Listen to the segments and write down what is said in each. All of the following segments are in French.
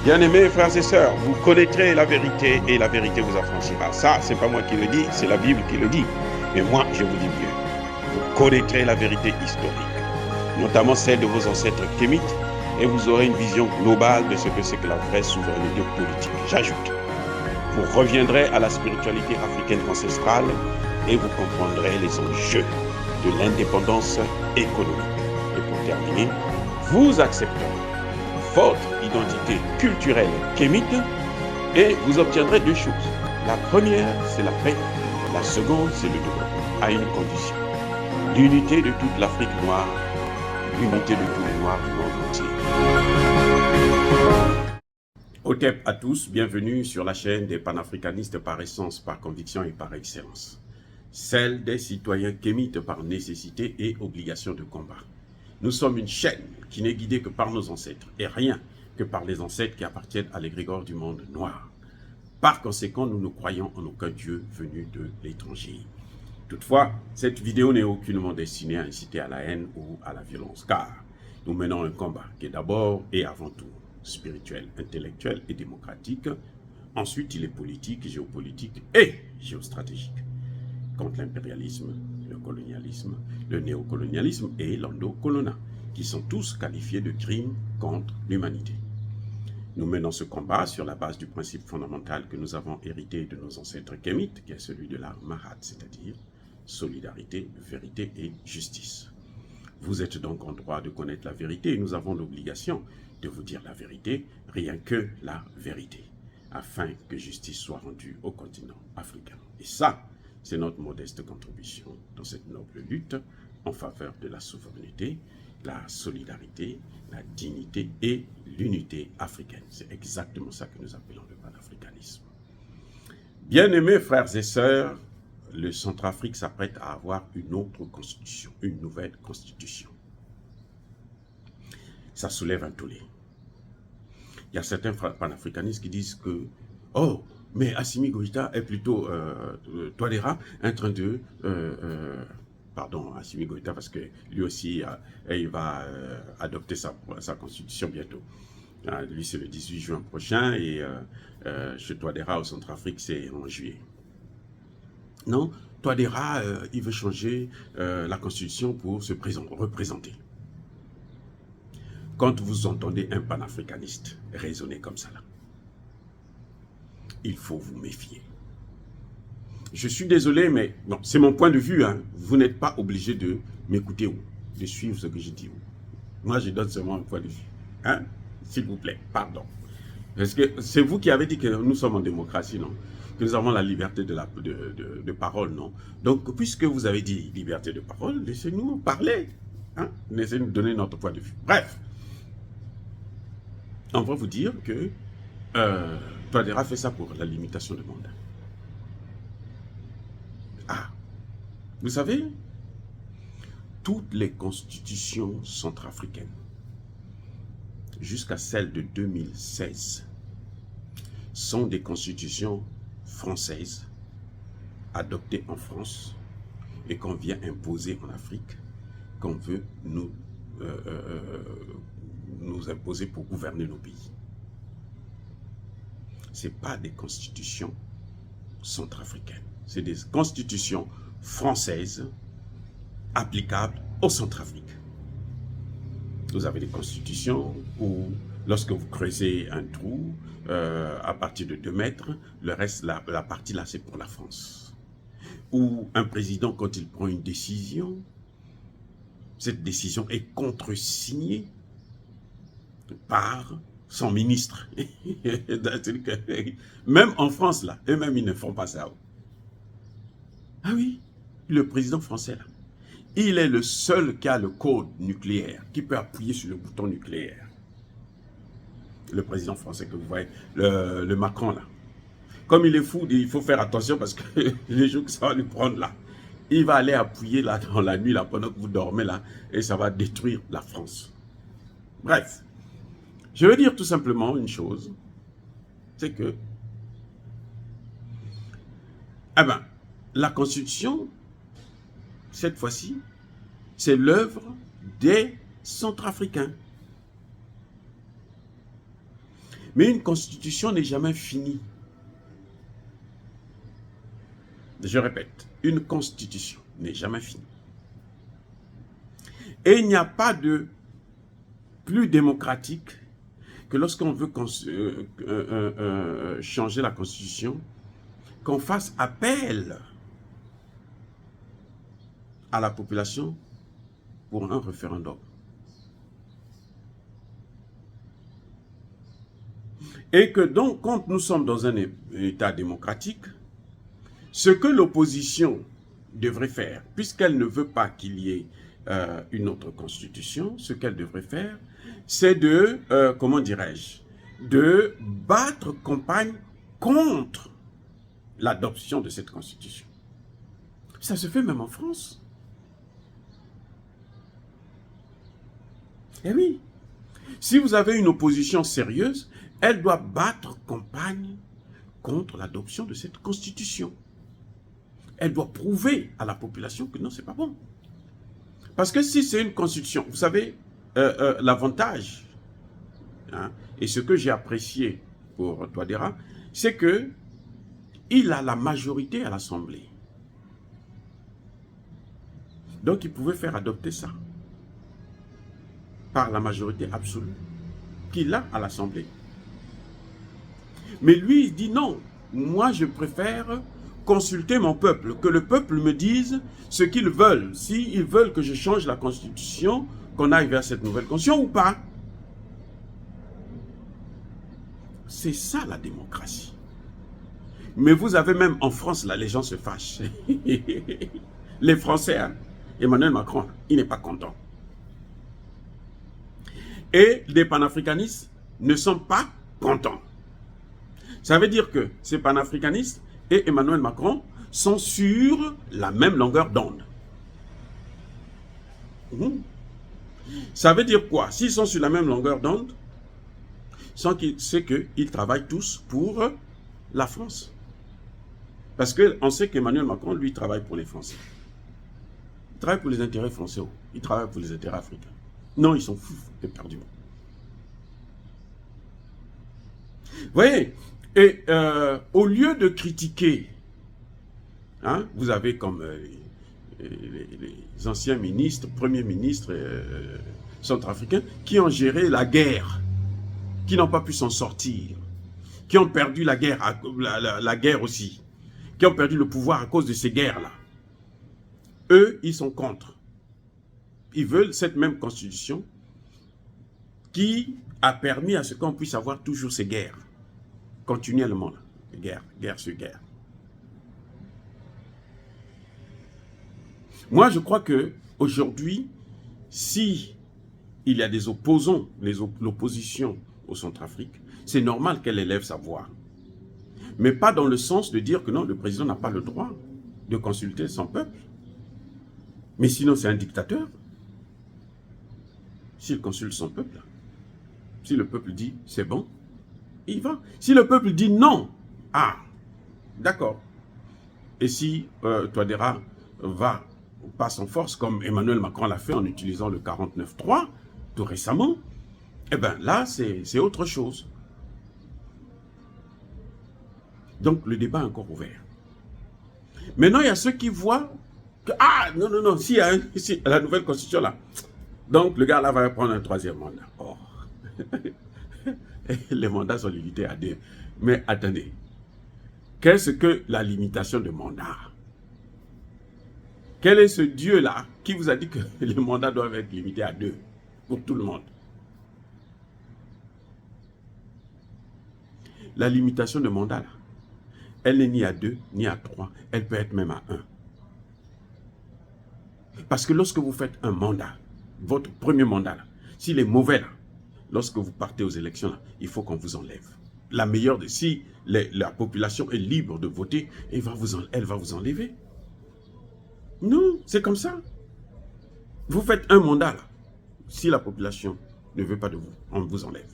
Bien-aimés frères et sœurs, vous connaîtrez la vérité et la vérité vous affranchira. Ça, c'est pas moi qui le dis, c'est la Bible qui le dit. Mais moi, je vous dis mieux. Vous connaîtrez la vérité historique, notamment celle de vos ancêtres kémites, et vous aurez une vision globale de ce que c'est que la vraie souveraineté politique. J'ajoute, vous reviendrez à la spiritualité africaine ancestrale et vous comprendrez les enjeux de l'indépendance économique. Et pour terminer, vous accepterez votre identité culturelle kémite et vous obtiendrez deux choses. La première, c'est la paix. La seconde, c'est le développement, à une condition. L'unité de toute l'Afrique noire, l'unité de tous les Noirs du monde entier. Otep à tous, bienvenue sur la chaîne des panafricanistes par essence, par conviction et par excellence. Celle des citoyens kémites par nécessité et obligation de combat. Nous sommes une chaîne qui n'est guidée que par nos ancêtres et rien que par les ancêtres qui appartiennent à l'égrégore du monde noir. Par conséquent, nous ne croyons en aucun Dieu venu de l'étranger. Toutefois, cette vidéo n'est aucunement destinée à inciter à la haine ou à la violence, car nous menons un combat qui est d'abord et avant tout spirituel, intellectuel et démocratique. Ensuite, il est politique, géopolitique et géostratégique. Contre l'impérialisme, le colonialisme, le néocolonialisme et l'endocolonat, qui sont tous qualifiés de crimes contre l'humanité. Nous menons ce combat sur la base du principe fondamental que nous avons hérité de nos ancêtres kémites, qui est celui de la Mahat, c'est-à-dire solidarité, vérité et justice. Vous êtes donc en droit de connaître la vérité et nous avons l'obligation de vous dire la vérité, rien que la vérité, afin que justice soit rendue au continent africain. Et ça, c'est notre modeste contribution dans cette noble lutte en faveur de la souveraineté, la solidarité, la dignité et l'unité africaine. C'est exactement ça que nous appelons le panafricanisme. Bien-aimés frères et sœurs, le Centrafrique s'apprête à avoir une autre constitution, une nouvelle constitution. Ça soulève un tollé. Il y a certains panafricanistes qui disent que « Oh, mais Assimi Goïta est plutôt Touadéra en train de... pardon, Assimi Goïta, parce que lui aussi, il va adopter sa constitution bientôt. Lui, c'est le 18 juin prochain et chez Touadéra au Centrafrique, c'est en juillet. Non, Touadéra, il veut changer la constitution pour se représenter. Quand vous entendez un panafricaniste raisonner comme ça, là, il faut vous méfier. Je suis désolé, mais bon, c'est mon point de vue. Hein. Vous n'êtes pas obligé de m'écouter ou de suivre ce que je dis. Moi, je donne seulement un point de vue. Hein? S'il vous plaît, pardon. Parce que c'est vous qui avez dit que nous sommes en démocratie, non? Que nous avons la liberté de parole, non? Donc, puisque vous avez dit liberté de parole, laissez-nous parler. Hein? Laissez-nous donner notre point de vue. Bref, on va vous dire que Touadéra fait ça pour la limitation de mandat. Ah, vous savez, toutes les constitutions centrafricaines, jusqu'à celle de 2016, sont des constitutions françaises, adoptées en France, et qu'on vient imposer en Afrique, qu'on veut nous imposer pour gouverner nos pays. Ce n'est pas des constitutions centrafricaines. C'est des constitutions françaises applicables au Centrafrique. Vous avez des constitutions où, lorsque vous creusez un trou à partir de 2 mètres, le reste, la partie là, c'est pour la France. Ou un président, quand il prend une décision, cette décision est contresignée par son ministre. Même en France, là, eux-mêmes, ils ne font pas ça. Ah oui, le président français, là, il est le seul qui a le code nucléaire, qui peut appuyer sur le bouton nucléaire. Le président français que vous voyez, le Macron, là. Comme il est fou, il faut faire attention parce que les jours que ça va lui prendre, là, il va aller appuyer là dans la nuit, là, pendant que vous dormez, là, et ça va détruire la France. Bref, je veux dire tout simplement une chose, c'est que, eh ben, la Constitution, cette fois-ci, c'est l'œuvre des Centrafricains. Mais une constitution n'est jamais finie. Je répète, une constitution n'est jamais finie. Et il n'y a pas de plus démocratique que lorsqu'on veut changer la constitution, qu'on fasse appel à la population pour un référendum. Et que donc, quand nous sommes dans un État démocratique, ce que l'opposition devrait faire, puisqu'elle ne veut pas qu'il y ait une autre constitution, ce qu'elle devrait faire, c'est de, comment dirais-je, de battre campagne contre l'adoption de cette constitution. Ça se fait même en France. Eh oui, si vous avez une opposition sérieuse, elle doit battre campagne contre l'adoption de cette constitution. Elle doit prouver à la population que non, c'est pas bon. Parce que si c'est une constitution, vous savez, l'avantage, hein, et ce que j'ai apprécié pour Touadéra, c'est que il a la majorité à l'Assemblée. Donc il pouvait faire adopter ça par la majorité absolue qu'il a à l'Assemblée. Mais lui, il dit non, moi je préfère consulter mon peuple, que le peuple me dise ce qu'ils veulent, s'ils veulent que je change la constitution, qu'on aille vers cette nouvelle constitution ou pas. C'est ça la démocratie. Mais vous avez même en France, là, les gens se fâchent. Les Français, hein, Emmanuel Macron, il n'est pas content. Et les panafricanistes ne sont pas contents. Ça veut dire que ces panafricanistes et Emmanuel Macron sont sur la même longueur d'onde. Ça veut dire quoi? S'ils sont sur la même longueur d'onde, c'est qu'ils travaillent tous pour la France. Parce qu'on sait qu'Emmanuel Macron, lui, travaille pour les Français. Il travaille pour les intérêts français. Il travaille pour les intérêts africains. Non, ils sont fous, éperdument. Vous voyez? Et au lieu de critiquer, hein, vous avez comme les anciens ministres, premiers ministres centrafricains, qui ont géré la guerre, qui n'ont pas pu s'en sortir, qui ont perdu la guerre, la guerre aussi, qui ont perdu le pouvoir à cause de ces guerres-là. Eux, ils sont contre. Ils veulent cette même constitution qui a permis à ce qu'on puisse avoir toujours ces guerres. Continuellement, là. Guerre sur guerre. Moi, je crois que aujourd'hui, si il y a des opposants, l'opposition au Centrafrique, c'est normal qu'elle élève sa voix. Mais pas dans le sens de dire que non, le président n'a pas le droit de consulter son peuple. Mais sinon, c'est un dictateur. S'il consulte son peuple, si le peuple dit c'est bon, il va. Si le peuple dit non, ah, d'accord. Et si Touadéra passe en force, comme Emmanuel Macron l'a fait en utilisant le 49.3 tout récemment, eh bien là, c'est autre chose. Donc le débat est encore ouvert. Maintenant, il y a ceux qui voient que, ah, non, si la nouvelle constitution là, donc le gars là va prendre un troisième mandat. Oh. Les mandats sont limités à 2. Mais attendez, qu'est-ce que la limitation de mandat? Quel est ce Dieu-là qui vous a dit que les mandats doivent être limités à 2 pour tout le monde? La limitation de mandat, là, elle n'est ni à 2, ni à 3, elle peut être même à 1. Parce que lorsque vous faites un mandat, votre premier mandat, là, s'il est mauvais, là, lorsque vous partez aux élections, là, il faut qu'on vous enlève. La meilleure de si la population est libre de voter, elle va vous enlever. Non, c'est comme ça. Vous faites un mandat, là. Si la population ne veut pas de vous, on vous enlève.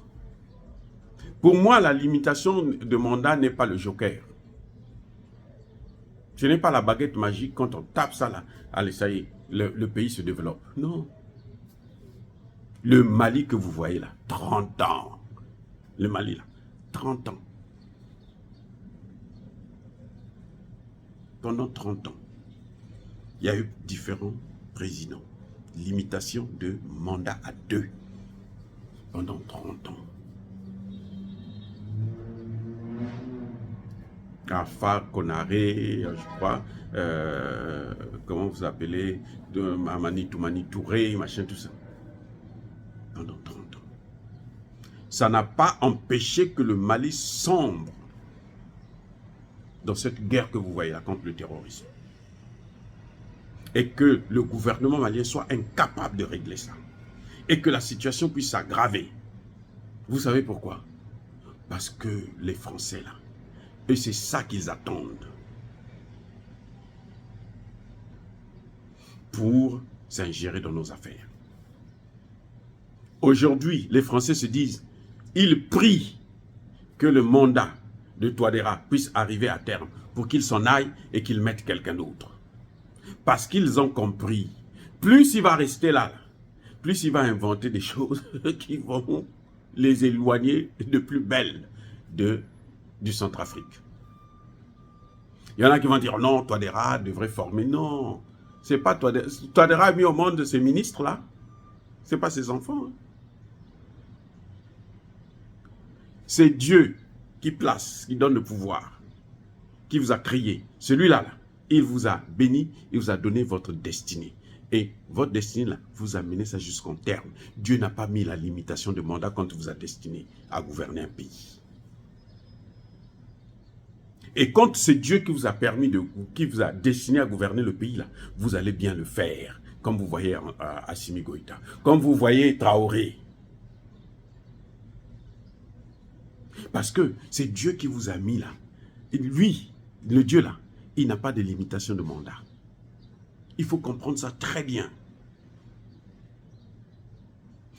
Pour moi, la limitation de mandat n'est pas le joker. Ce n'est pas la baguette magique, quand on tape ça là, allez, ça y est, le pays se développe. Non. Le Mali que vous voyez là, 30 ans. Le Mali là, 30 ans. Pendant 30 ans, il y a eu différents présidents. Limitation de mandat à 2 pendant 30 ans. Alpha Konaré, je crois, comment vous appelez, Mamani Touré, machin, tout ça. Pendant 30 ans. Ça n'a pas empêché que le Mali sombre dans cette guerre que vous voyez là contre le terrorisme. Et que le gouvernement malien soit incapable de régler ça. Et que la situation puisse s'aggraver. Vous savez pourquoi? Parce que les Français là, et c'est ça qu'ils attendent pour s'ingérer dans nos affaires. Aujourd'hui, les Français se disent, ils prient que le mandat de Touadéra puisse arriver à terme pour qu'il s'en aille et qu'il mette quelqu'un d'autre. Parce qu'ils ont compris, plus il va rester là, plus il va inventer des choses qui vont les éloigner de plus belle du Centrafrique. Il y en a qui vont dire, non, Touadéra devrait former. Non, c'est pas Touadéra. Touadéra a mis au monde ces ministres-là. Ce n'est pas ses enfants. C'est Dieu qui place, qui donne le pouvoir, qui vous a créé. Celui-là, là, il vous a béni, il vous a donné votre destinée. Et votre destinée, là, vous a mené ça jusqu'au terme. Dieu n'a pas mis la limitation de mandat quand il vous a destiné à gouverner un pays. Et quand c'est Dieu qui vous a permis, qui vous a destiné à gouverner le pays, là, vous allez bien le faire. Comme vous voyez Assimi Goïta, comme vous voyez Traoré. Parce que c'est Dieu qui vous a mis là. Et lui, le Dieu là, il n'a pas de limitation de mandat. Il faut comprendre ça très bien.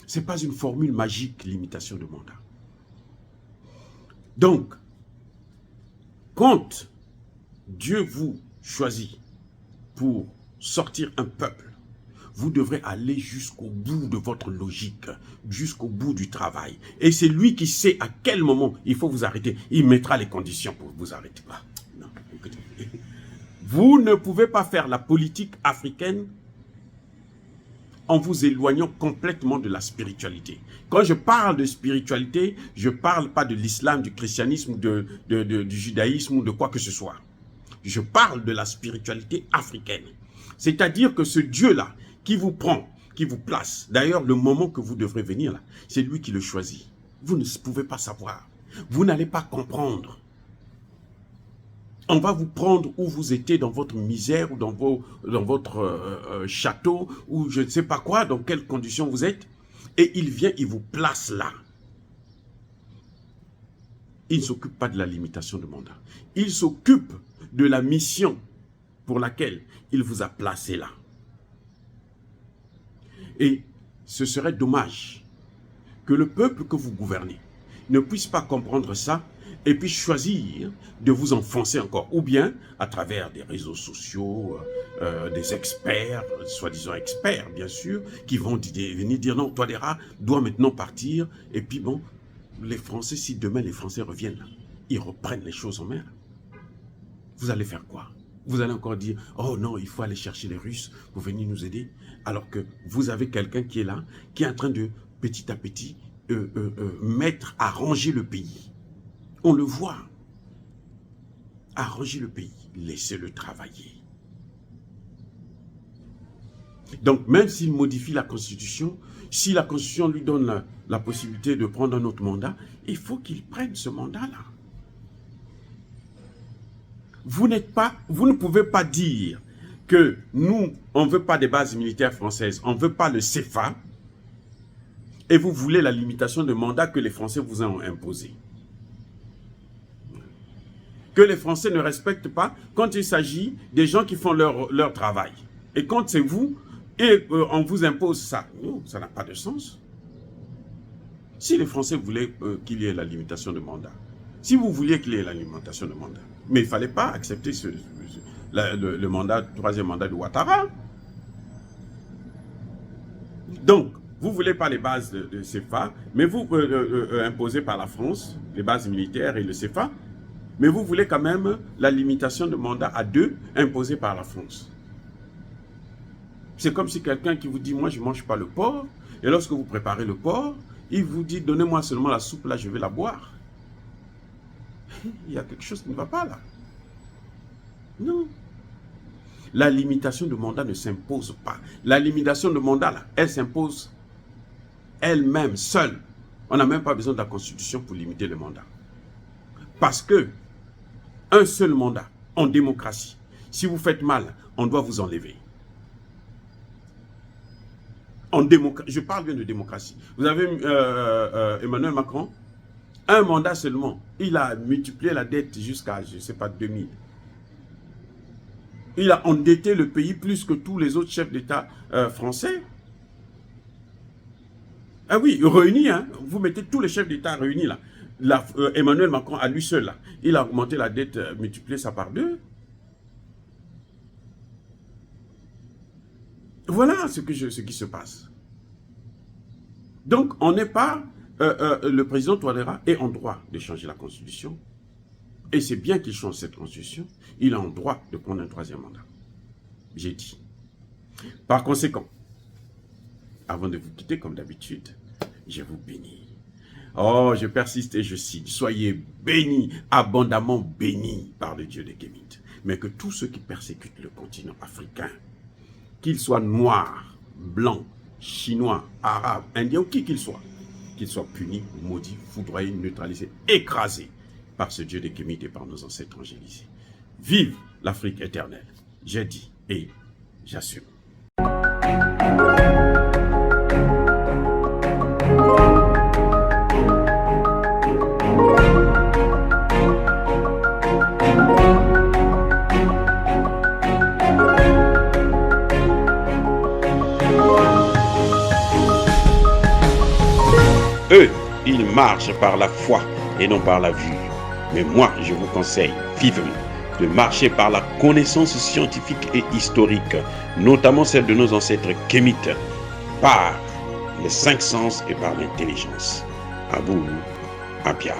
Ce n'est pas une formule magique, limitation de mandat. Donc, quand Dieu vous choisit pour sortir un peuple, vous devrez aller jusqu'au bout de votre logique, jusqu'au bout du travail. Et c'est lui qui sait à quel moment il faut vous arrêter. Il mettra les conditions pour vous arrêter. Ah, non, écoutez. Vous ne pouvez pas faire la politique africaine en vous éloignant complètement de la spiritualité. Quand je parle de spiritualité, je ne parle pas de l'islam, du christianisme, du judaïsme ou de quoi que ce soit. Je parle de la spiritualité africaine. C'est-à-dire que ce Dieu-là, qui vous prend, qui vous place, d'ailleurs, le moment que vous devrez venir là, c'est lui qui le choisit. Vous ne pouvez pas savoir. Vous n'allez pas comprendre. On va vous prendre où vous étiez dans votre misère ou dans votre château ou je ne sais pas quoi, dans quelles conditions vous êtes. Et il vient, il vous place là. Il ne s'occupe pas de la limitation de mandat. Il s'occupe de la mission pour laquelle il vous a placé là. Et ce serait dommage que le peuple que vous gouvernez ne puisse pas comprendre ça et puis choisir de vous enfoncer encore. Ou bien à travers des réseaux sociaux, des experts, soi-disant experts bien sûr, qui vont venir dire non, Touadéra doit maintenant partir. Et puis bon, les Français, si demain les Français reviennent là, ils reprennent les choses en main. Vous allez faire quoi? Vous allez encore dire, oh non, il faut aller chercher les Russes pour venir nous aider. Alors que vous avez quelqu'un qui est là, qui est en train de, petit à petit, arranger le pays. On le voit. Arranger le pays. Laissez-le travailler. Donc, même s'il modifie la Constitution, si la Constitution lui donne la possibilité de prendre un autre mandat, il faut qu'il prenne ce mandat-là. Vous ne pouvez pas dire que nous, on ne veut pas des bases militaires françaises, on ne veut pas le CFA, et vous voulez la limitation de mandat que les Français vous ont imposée. Que les Français ne respectent pas quand il s'agit des gens qui font leur travail. Et quand c'est vous, et on vous impose ça, non, ça n'a pas de sens. Si les Français voulaient qu'il y ait la limitation de mandat, si vous vouliez qu'il y ait la limitation de mandat, mais il ne fallait pas accepter le troisième mandat de Ouattara. Donc, Vous ne voulez pas les bases de CFA, mais vous imposées par la France, les bases militaires et le CFA, mais vous voulez quand même la limitation de mandat à 2 imposée par la France. C'est comme si quelqu'un qui vous dit, moi je ne mange pas le porc, et lorsque vous préparez le porc, il vous dit, donnez-moi seulement la soupe, là je vais la boire. Il y a quelque chose qui ne va pas là. Non. La limitation de mandat ne s'impose pas. La limitation de mandat, là, elle s'impose elle-même, seule. On n'a même pas besoin de la Constitution pour limiter le mandat. Parce que un seul mandat en démocratie, si vous faites mal, on doit vous enlever. Je parle bien de démocratie. Vous avez Emmanuel Macron, un mandat seulement. Il a multiplié la dette jusqu'à, je ne sais pas, 2000. Il a endetté le pays plus que tous les autres chefs d'État français. Ah oui, réunis, hein, vous mettez tous les chefs d'État réunis là. Emmanuel Macron, à lui seul, là, il a augmenté la dette, multiplié ça par 2. Voilà ce qui se passe. Donc, on n'est pas... le président Touadéra est en droit de changer la Constitution. Et c'est bien qu'il change cette Constitution. Il a en droit de prendre un 3e mandat. J'ai dit. Par conséquent, avant de vous quitter, comme d'habitude, je vous bénis. Oh, je persiste et je cite. Soyez bénis, abondamment bénis par le Dieu des Kémites. Mais que tous ceux qui persécutent le continent africain, qu'ils soient noirs, blancs, chinois, arabes, indiens ou qui qu'ils soient punis, maudits, foudroyés, neutralisés, écrasés par ce Dieu des Kémites et par nos ancêtres angélisés. Vive l'Afrique éternelle. J'ai dit et j'assume. Eux, ils marchent par la foi et non par la vue. Mais moi, je vous conseille vivement de marcher par la connaissance scientifique et historique, notamment celle de nos ancêtres kémites, par les 5 sens et par l'intelligence. À vous, Apia.